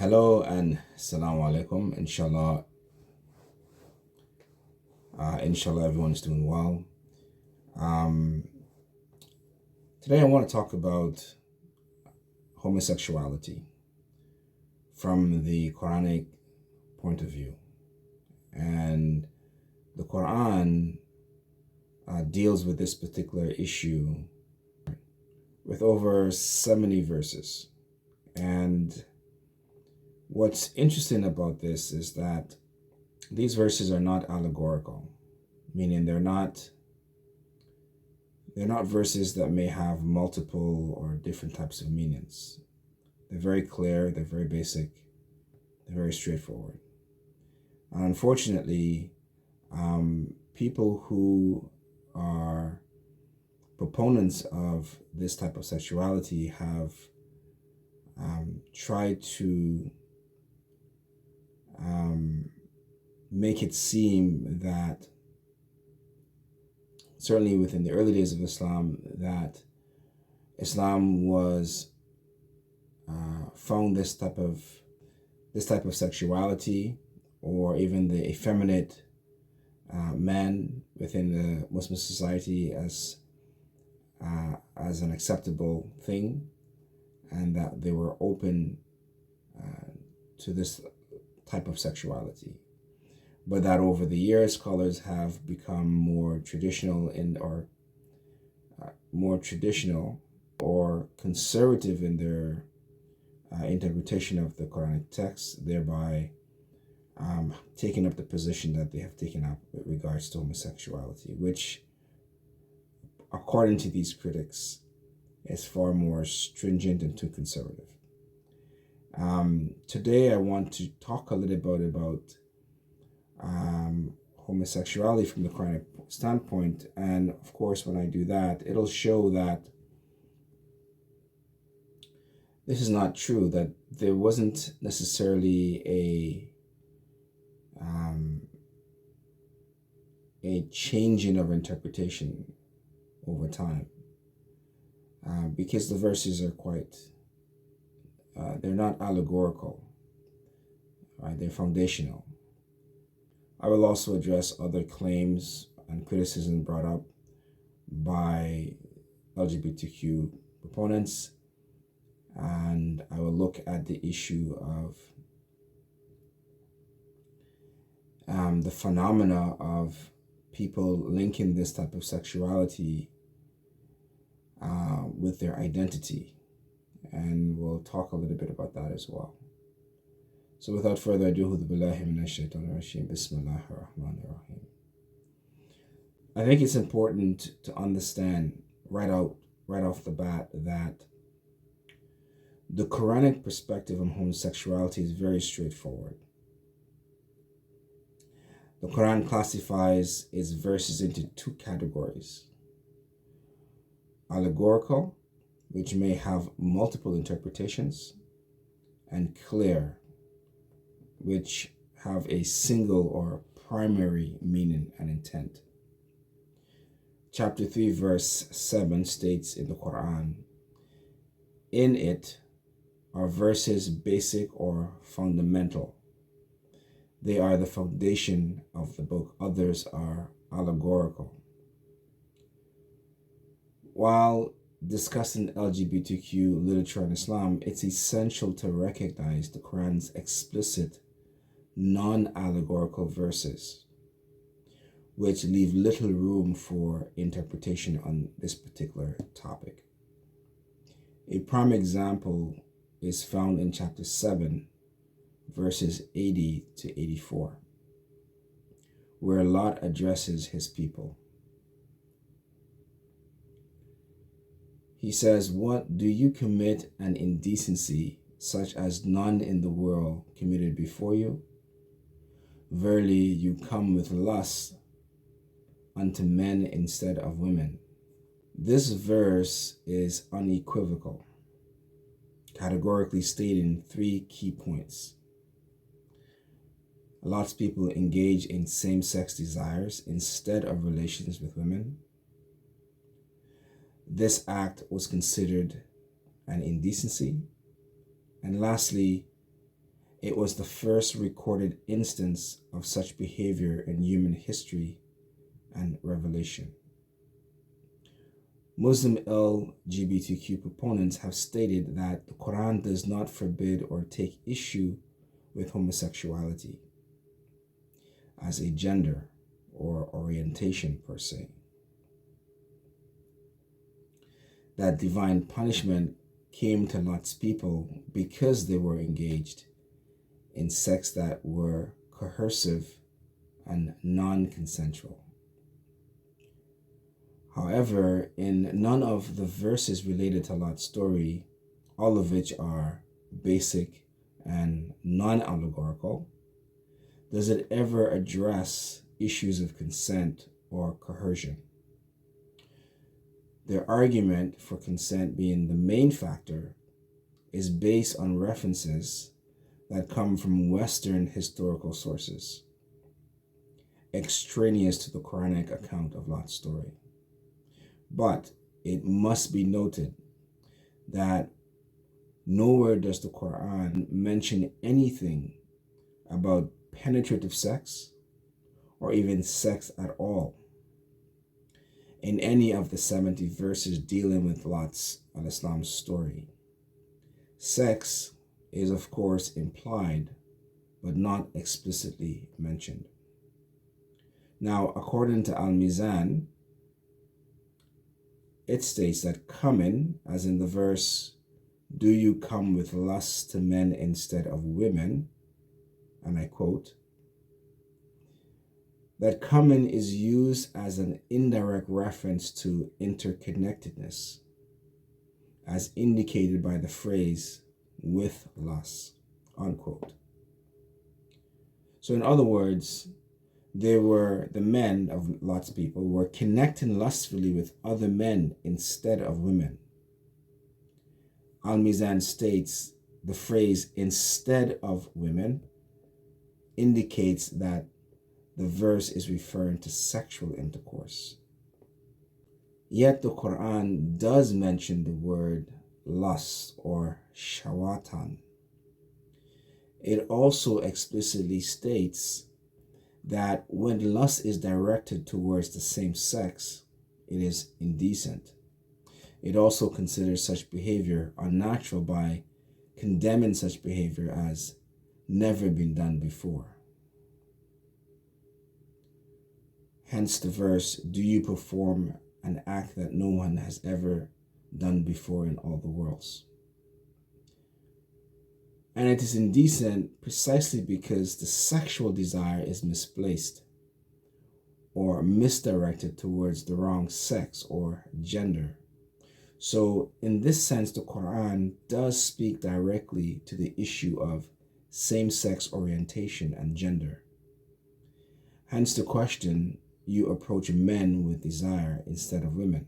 Hello and assalamu alaikum. Inshallah everyone's doing well. Today I want to talk about homosexuality from the Quranic point of view. And the Quran deals with this particular issue with over 70 verses. And what's interesting about this is that these verses are not allegorical, meaning they're not verses that may have multiple or different types of meanings. They're very clear, they're very basic, they're very straightforward. And unfortunately, people who are proponents of this type of sexuality have tried to make it seem that, certainly within the early days of Islam, that Islam was found this type of sexuality, or even the effeminate man within the Muslim society as an acceptable thing, and that they were open to this type of sexuality. But that over the years, scholars have become more traditional or conservative in their interpretation of the Quranic text, thereby taking up the position that they have taken up with regards to homosexuality, which, according to these critics, is far more stringent and too conservative. Today I want to talk a little bit about homosexuality from the Quranic standpoint, and of course when I do that, it'll show that this is not true, that there wasn't necessarily a changing of interpretation over time, because the verses are quite they're not allegorical, right? They're foundational. I will also address other claims and criticism brought up by LGBTQ proponents, and I will look at the issue of the phenomena of people linking this type of sexuality with their identity, and we'll talk a little bit about that as well. So without further ado, I think it's important to understand right off the bat that the Quranic perspective on homosexuality is very straightforward. The Quran classifies its verses into two categories: allegorical, which may have multiple interpretations, and clear, which have a single or primary meaning and intent. Chapter 3, verse 7 states in the Quran, "In it are verses basic or fundamental. They are the foundation of the book. Others are allegorical." While discussing LGBTQ literature in Islam, it's essential to recognize the Quran's explicit non-allegorical verses, which leave little room for interpretation on this particular topic. A prime example is found in chapter 7, verses 80 to 84, where Lot addresses his people. He says, "What, do you commit an indecency such as none in the world committed before you? Verily, you come with lust unto men instead of women." This verse is unequivocal, categorically stating three key points. Lot's people engage in same-sex desires instead of relations with women. This act was considered an indecency. And lastly, It was the first recorded instance of such behavior in human history and revelation. Muslim LGBTQ proponents have stated that the Quran does not forbid or take issue with homosexuality as a gender or orientation per se. That divine punishment came to Lot's people because they were engaged in sex that were coercive and non-consensual. However, in none of the verses related to Lot's story, all of which are basic and non-allegorical, does it ever address issues of consent or coercion. Their argument for consent being the main factor is based on references that come from Western historical sources, extraneous to the Quranic account of Lot's story. But it must be noted that nowhere does the Quran mention anything about penetrative sex or even sex at all in any of the 70 verses dealing with Lot's al-Islam story. Sex is of course implied but not explicitly mentioned. Now, according to Al-Mizan, it states that coming, as in the verse, "Do you come with lust to men instead of women?" And I quote, that coming is used as an indirect reference to interconnectedness, as indicated by the phrase, "with lust," unquote. So in other words, the men of Lot's people were connecting lustfully with other men instead of women. Al-Mizan states the phrase "instead of women" indicates that the verse is referring to sexual intercourse. Yet the Quran does mention the word lust or shawatan. It also explicitly states that when lust is directed towards the same sex, it is indecent. It also considers such behavior unnatural by condemning such behavior as never been done before. Hence the verse, "Do you perform an act that no one has ever done before in all the worlds?" And it is indecent precisely because the sexual desire is misplaced or misdirected towards the wrong sex or gender. So in this sense, the Quran does speak directly to the issue of same-sex orientation and gender. Hence the question, you approach men with desire instead of women.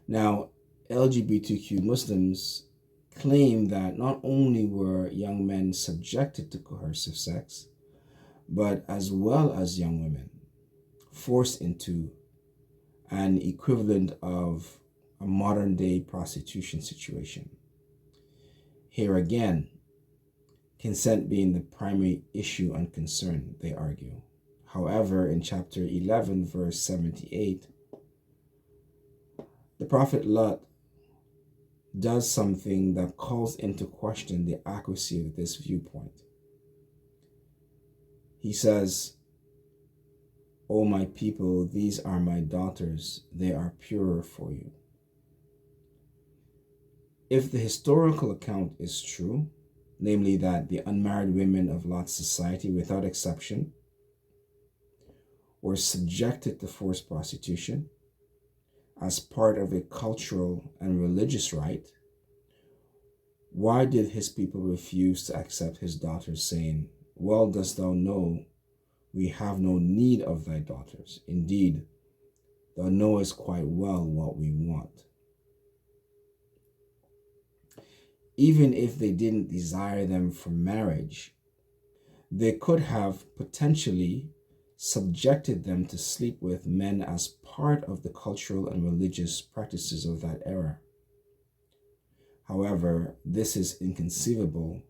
Now, LGBTQ Muslims claim that not only were young men subjected to coercive sex, but as well as young women forced into an equivalent of a modern-day prostitution situation. Here again, consent being the primary issue and concern, they argue. However, in chapter 11, verse 78, the Prophet Lot does something that calls into question the accuracy of this viewpoint. He says, "O my people, these are my daughters, they are purer for you." If the historical account is true, namely that the unmarried women of Lot's society, without exception, were subjected to forced prostitution as part of a cultural and religious rite, why did his people refuse to accept his daughters, saying, "Well dost thou know, we have no need of thy daughters. Indeed, thou knowest quite well what we want." Even if they didn't desire them for marriage, they could have potentially subjected them to sleep with men as part of the cultural and religious practices of that era. However, this is inconceivable,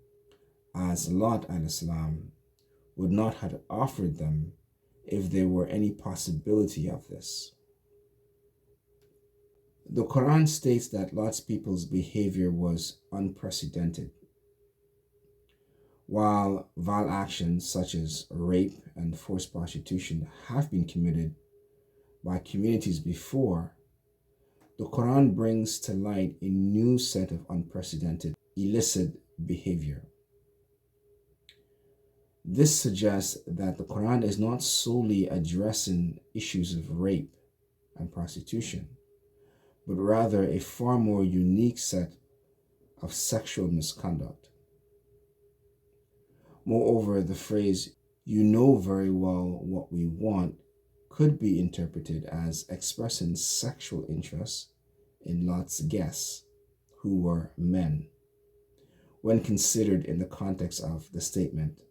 as Lot al-Islam would not have offered them if there were any possibility of this. The Quran states that Lot's people's behavior was unprecedented. While vile actions such as rape and forced prostitution have been committed by communities before, the Quran brings to light a new set of unprecedented illicit behavior. This suggests that the Quran is not solely addressing issues of rape and prostitution, but rather a far more unique set of sexual misconduct. Moreover, the phrase, "you know very well what we want," could be interpreted as expressing sexual interest in Lot's guests, who were men, when considered in the context of the statement,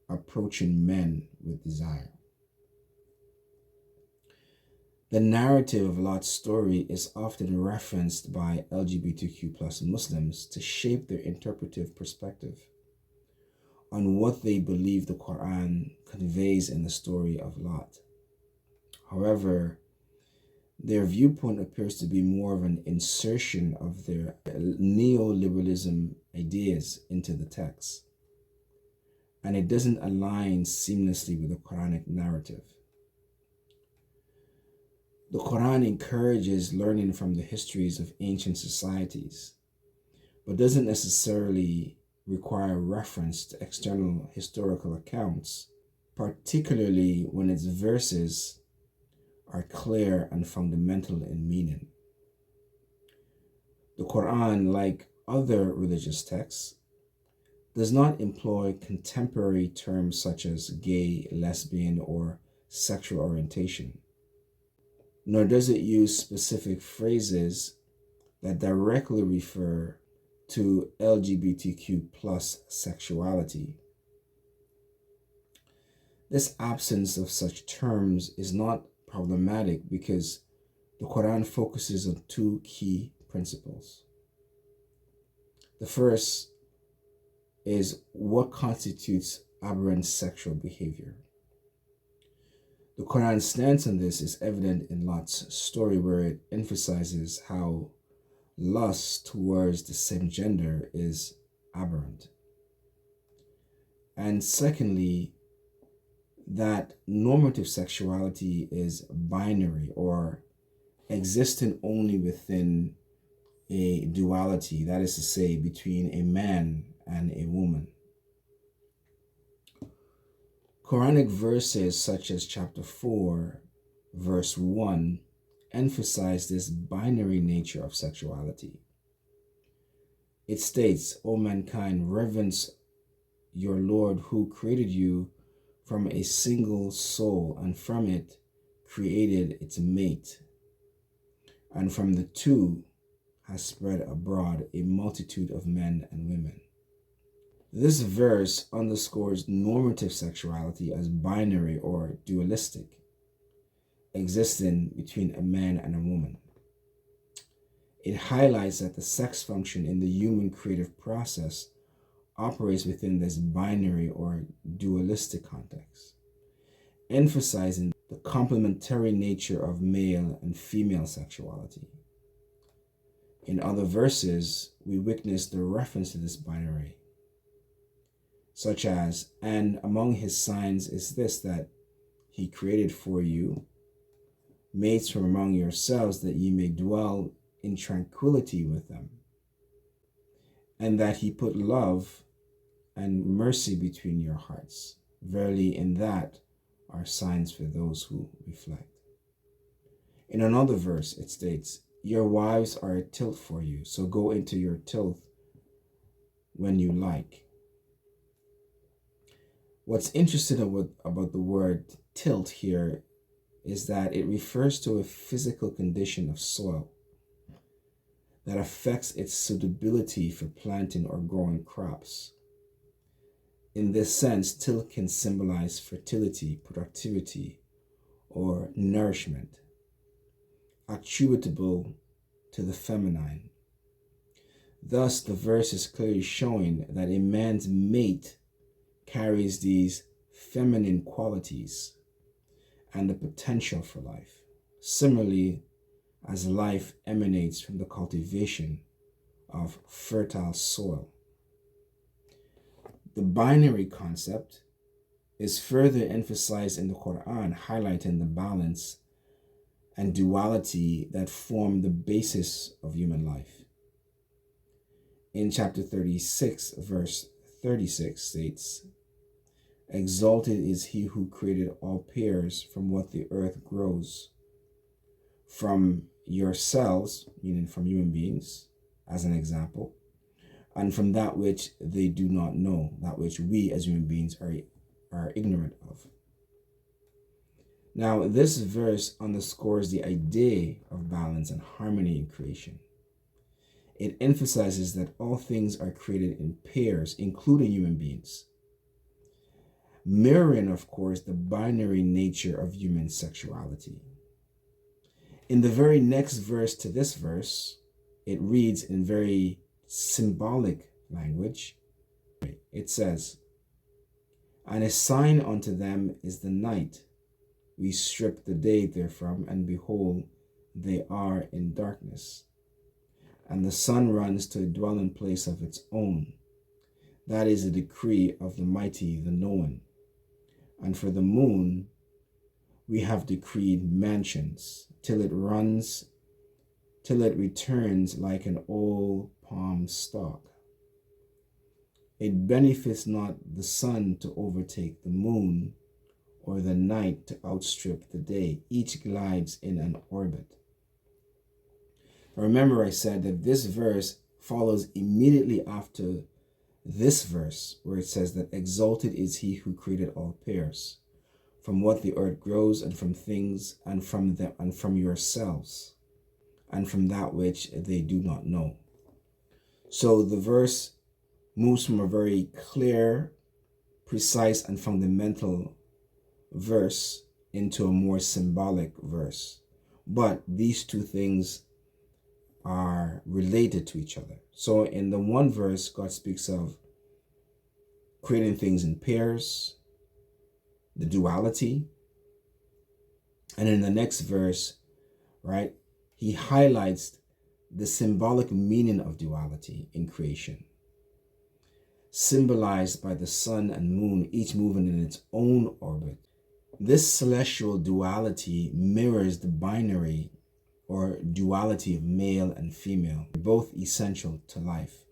"approaching men with desire." The narrative of Lot's story is often referenced by LGBTQ+ Muslims to shape their interpretive perspective on what they believe the Quran conveys in the story of Lot. However, their viewpoint appears to be more of an insertion of their neoliberalism ideas into the text, and it doesn't align seamlessly with the Quranic narrative. The Quran encourages learning from the histories of ancient societies, but doesn't necessarily require reference to external historical accounts, particularly when its verses are clear and fundamental in meaning. The Quran, like other religious texts, does not employ contemporary terms such as gay, lesbian, or sexual orientation, nor does it use specific phrases that directly refer to LGBTQ+ sexuality. This absence of such terms is not problematic because the Quran focuses on two key principles. The first is what constitutes aberrant sexual behavior. The Quran's stance on this is evident in Lot's story, where it emphasizes how lust towards the same gender is aberrant. And secondly, that normative sexuality is binary, or existing only within a duality, that is to say, between a man and a woman. Quranic verses such as chapter 4, verse 1, emphasize this binary nature of sexuality. It states, "O mankind, reverence your Lord who created you from a single soul, and from it created its mate, and from the two has spread abroad a multitude of men and women." This verse underscores normative sexuality as binary or dualistic, existing between a man and a woman. It highlights that the sex function in the human creative process operates within this binary or dualistic context, emphasizing the complementary nature of male and female sexuality. In other verses, we witness the reference to this binary, such as, "And among his signs is this, that he created for you mates from among yourselves, that ye may dwell in tranquility with them, and that he put love and mercy between your hearts. Verily in that are signs for those who reflect." In another verse, it states, "Your wives are a tilth for you, so go into your tilth when you like." What's interesting about the word tilth here is that it refers to a physical condition of soil that affects its suitability for planting or growing crops. In this sense, tilth can symbolize fertility, productivity, or nourishment, attributable to the feminine. Thus, the verse is clearly showing that a man's mate carries these feminine qualities and the potential for life. Similarly, as life emanates from the cultivation of fertile soil. The binary concept is further emphasized in the Quran, highlighting the balance and duality that form the basis of human life. In chapter 36, verse 36 states, "Exalted is he who created all pairs from what the earth grows, from yourselves," meaning from human beings, as an example, "and from that which they do not know," that which we as human beings are ignorant of. Now, this verse underscores the idea of balance and harmony in creation. It emphasizes that all things are created in pairs, including human beings, mirroring, of course, the binary nature of human sexuality. In the very next verse to this verse, it reads in very symbolic language. It says, "And a sign unto them is the night. We strip the day therefrom, and behold, they are in darkness. And the sun runs to a dwelling place of its own. That is a decree of the mighty, the known. And for the moon, we have decreed mansions, till it returns like an old palm stalk. It benefits not the sun to overtake the moon, or the night to outstrip the day. Each glides in an orbit." Remember, I said that this verse follows immediately after this verse, where it says that exalted is he who created all pairs, from what the earth grows, and from things, and from them, and from yourselves, and from that which they do not know. So the verse moves from a very clear, precise, and fundamental verse into a more symbolic verse. But these two things are related to each other. So in the one verse, God speaks of creating things in pairs, the duality. And in the next verse, right, he highlights the symbolic meaning of duality in creation, symbolized by the sun and moon, each moving in its own orbit. This celestial duality mirrors the binary or duality of male and female, both essential to life.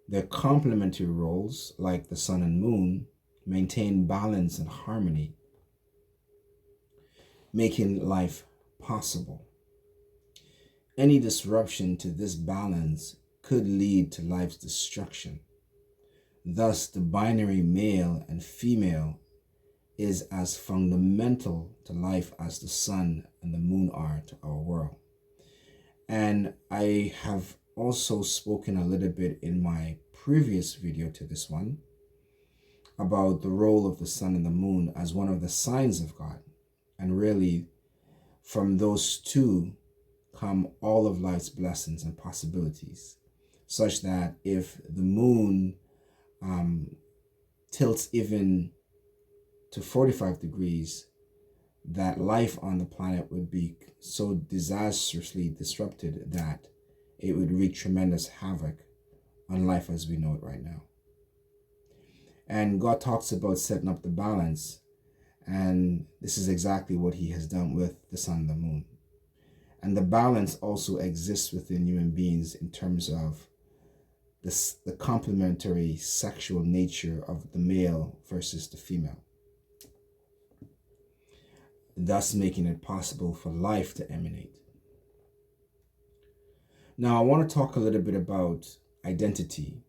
Their complementary roles, like the sun and moon, maintain balance and harmony, making life possible. Any disruption to this balance could lead to life's destruction. Thus, the binary male and female is as fundamental to life as the sun and the moon are to our world. And I have also spoken a little bit in my previous video to this one about the role of the sun and the moon as one of the signs of God. And really, from those two come all of life's blessings and possibilities, such that if the moon tilts even to 45 degrees, that life on the planet would be so disastrously disrupted that it would wreak tremendous havoc on life as we know it right now. And God talks about setting up the balance, and this is exactly what he has done with the sun and the moon. And the balance also exists within human beings in terms of the complementary sexual nature of the male versus the female, thus making it possible for life to emanate. Now, I want to talk a little bit about identity,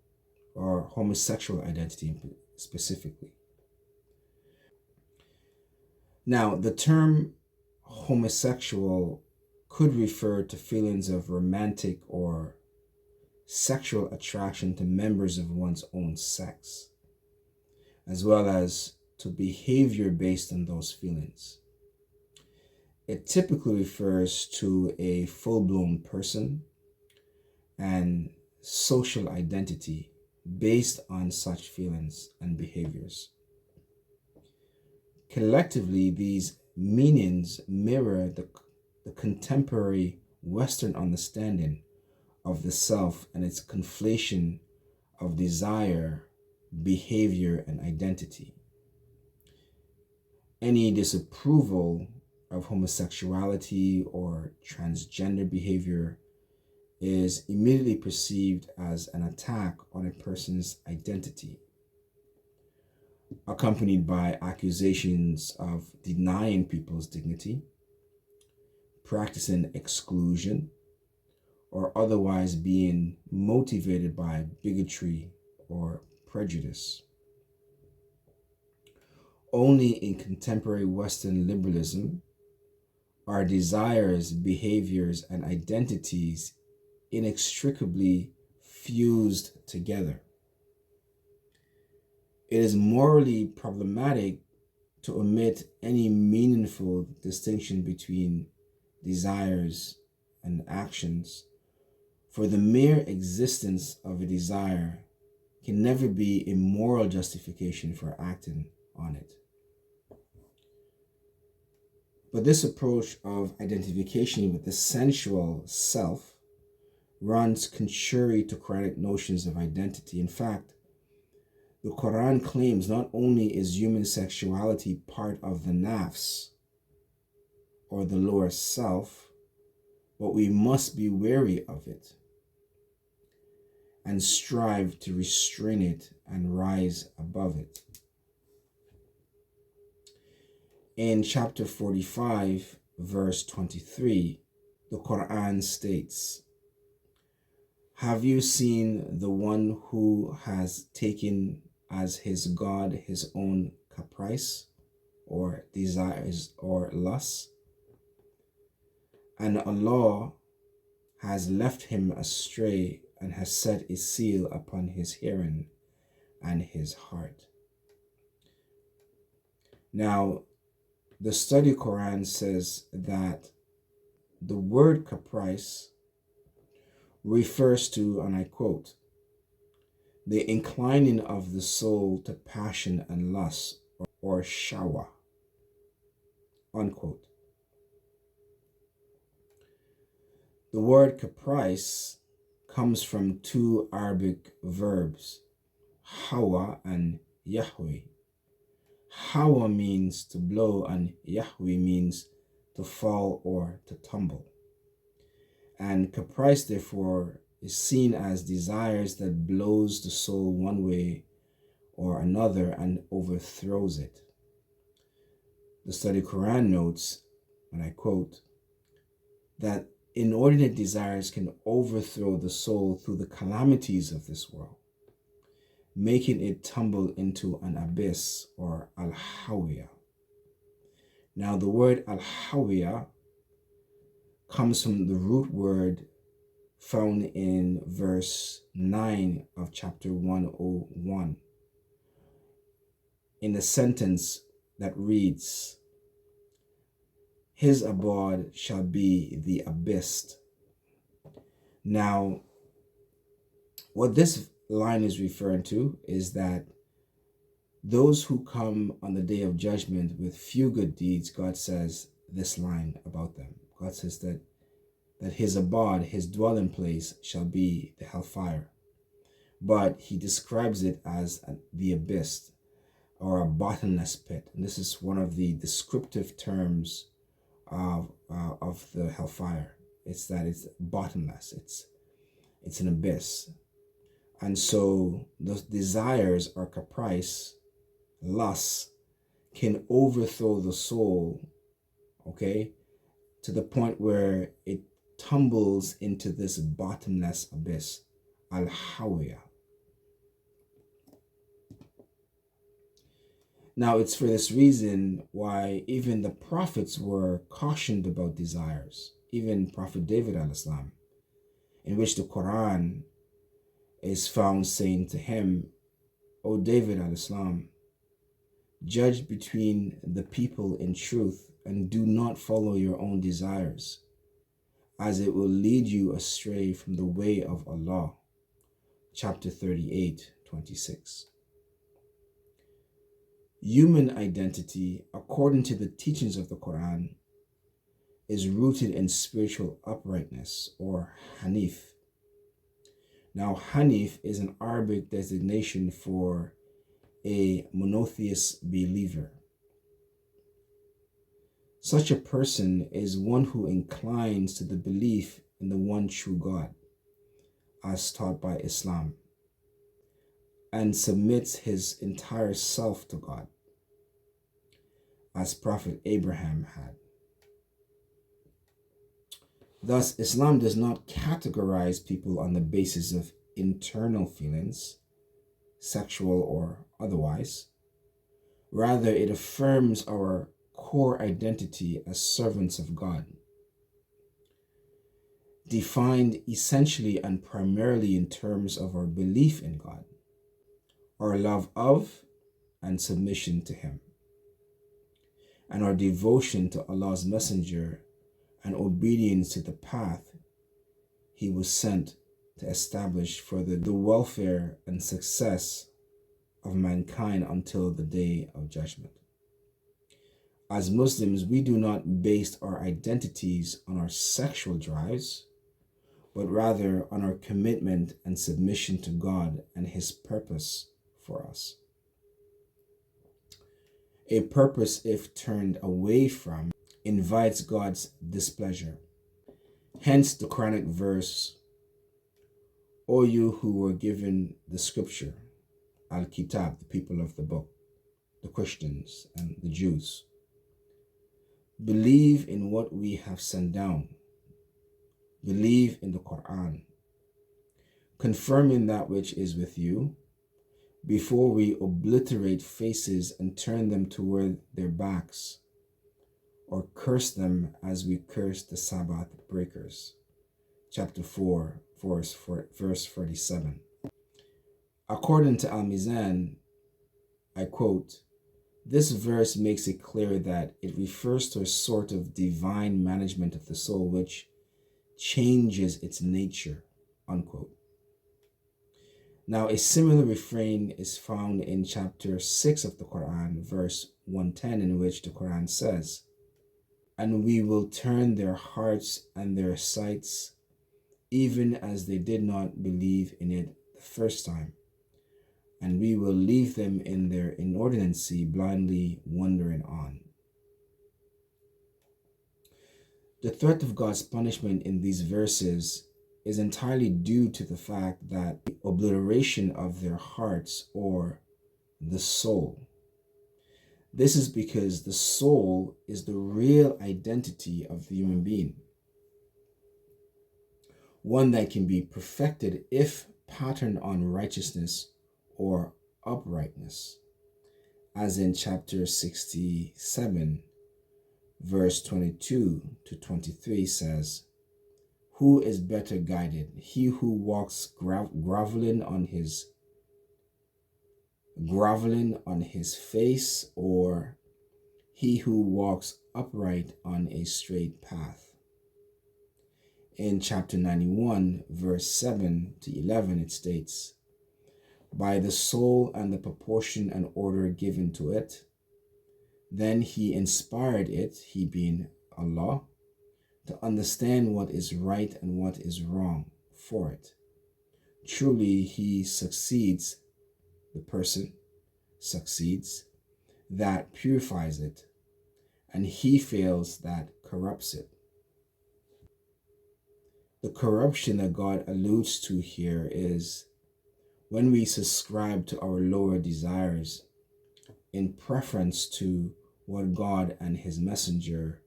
or homosexual identity specifically. Now, the term homosexual could refer to feelings of romantic or sexual attraction to members of one's own sex, as well as to behavior based on those feelings. It typically refers to a full-blown person, and social identity based on such feelings and behaviors. Collectively, these meanings mirror the contemporary Western understanding of the self and its conflation of desire, behavior, and identity. Any disapproval of homosexuality or transgender behavior is immediately perceived as an attack on a person's identity, accompanied by accusations of denying people's dignity, practicing exclusion, or otherwise being motivated by bigotry or prejudice. Only in contemporary Western liberalism are desires, behaviors, and identities inextricably fused together. It is morally problematic to omit any meaningful distinction between desires and actions, for the mere existence of a desire can never be a moral justification for acting on it. But this approach of identification with the sensual self runs contrary to Quranic notions of identity. In fact, the Quran claims not only is human sexuality part of the nafs, or the lower self, but we must be wary of it and strive to restrain it and rise above it. In chapter 45, verse 23, the Quran states, "Have you seen the one who has taken as his God his own caprice or desires or lusts? And Allah has left him astray and has set a seal upon his hearing and his heart." Now, the study Quran says that the word caprice refers to, and I quote, "the inclining of the soul to passion and lust, or shawa," unquote. The word caprice comes from two Arabic verbs, hawa and yahwi. Hawa means to blow and yahwi means to fall or to tumble. And caprice, therefore, is seen as desires that blows the soul one way or another and overthrows it. The study Quran notes, and I quote, that inordinate desires can overthrow the soul through the calamities of this world, making it tumble into an abyss, or al-hawiya. Now, the word al-hawiya comes from the root word found in verse 9 of chapter 101, in the sentence that reads, "His abode shall be the abyss." Now, what this line is referring to is that those who come on the day of judgment with few good deeds, God says this line about them. God says that his abode, his dwelling place, shall be the hellfire. But he describes it as the abyss, or a bottomless pit. And this is one of the descriptive terms of the hellfire. It's that it's bottomless. It's an abyss. And so those desires or caprice, lusts, can overthrow the soul, okay, to the point where it tumbles into this bottomless abyss, al-hawiya. Now, it's for this reason why even the prophets were cautioned about desires. Even Prophet David al-Islam, in which the Quran is found saying to him, "O David al-Islam, judge between the people in truth and do not follow your own desires. as it will lead you astray from the way of Allah. Chapter 38, 26. Human identity, according to the teachings of the Quran, is rooted in spiritual uprightness, or Hanif. Now, Hanif is an Arabic designation for a monotheist believer. Such a person is one who inclines to the belief in the one true God, as taught by Islam, and submits his entire self to God, as Prophet Abraham had. Thus, Islam does not categorize people on the basis of internal feelings, sexual or otherwise. Rather, it affirms our core identity as servants of God, defined essentially and primarily in terms of our belief in God, our love of and submission to Him, and our devotion to Allah's Messenger and obedience to the path He was sent to establish for the welfare and success of mankind until the day of judgment. As Muslims, we do not base our identities on our sexual drives, but rather on our commitment and submission to God and His purpose for us. A purpose, if turned away from, invites God's displeasure. Hence the Quranic verse, O you who were given the scripture, Al-Kitab, the people of the book, the Christians and the Jews, believe in what we have sent down. Believe in the Quran, confirming that which is with you, before we obliterate faces and turn them toward their backs, or curse them as we curse the Sabbath breakers. Chapter 4, verse 47. According to Al-Mizan, I quote, this verse makes it clear that it refers to a sort of divine management of the soul which changes its nature, unquote. Now, a similar refrain is found in chapter 6 of the Quran, verse 110, in which the Quran says, and we will turn their hearts and their sights, even as they did not believe in it the first time, and we will leave them in their inordinacy, blindly wandering on. The threat of God's punishment in these verses is entirely due to the fact that the obliteration of their hearts, or the soul. This is because the soul is the real identity of the human being, one that can be perfected if patterned on righteousness or uprightness, as in chapter 67, verse 22 to 23 says, who is better guided, he who walks groveling on his face, or he who walks upright on a straight path? In chapter 91, verse 7 to 11, it states, by the soul and the proportion and order given to it, then He inspired it, He being Allah, to understand what is right and what is wrong for it. Truly, He succeeds, the person succeeds, that purifies it, and He fails that corrupts it. The corruption that God alludes to here is when we subscribe to our lower desires in preference to what God and His Messenger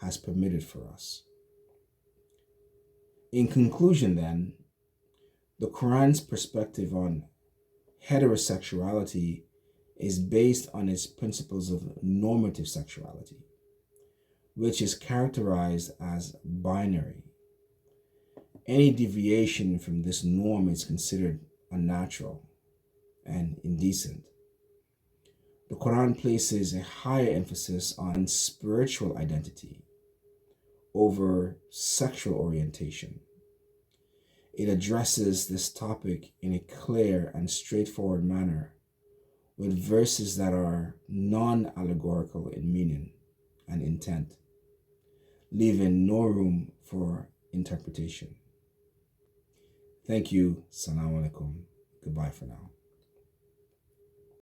has permitted for us. In conclusion, then, the Quran's perspective on heterosexuality is based on its principles of normative sexuality, which is characterized as binary. Any deviation from this norm is considered unnatural and indecent. The Quran places a higher emphasis on spiritual identity over sexual orientation. It addresses this topic in a clear and straightforward manner with verses that are non-allegorical in meaning and intent, leaving no room for interpretation. Thank you. Assalamu alaikum. Goodbye for now.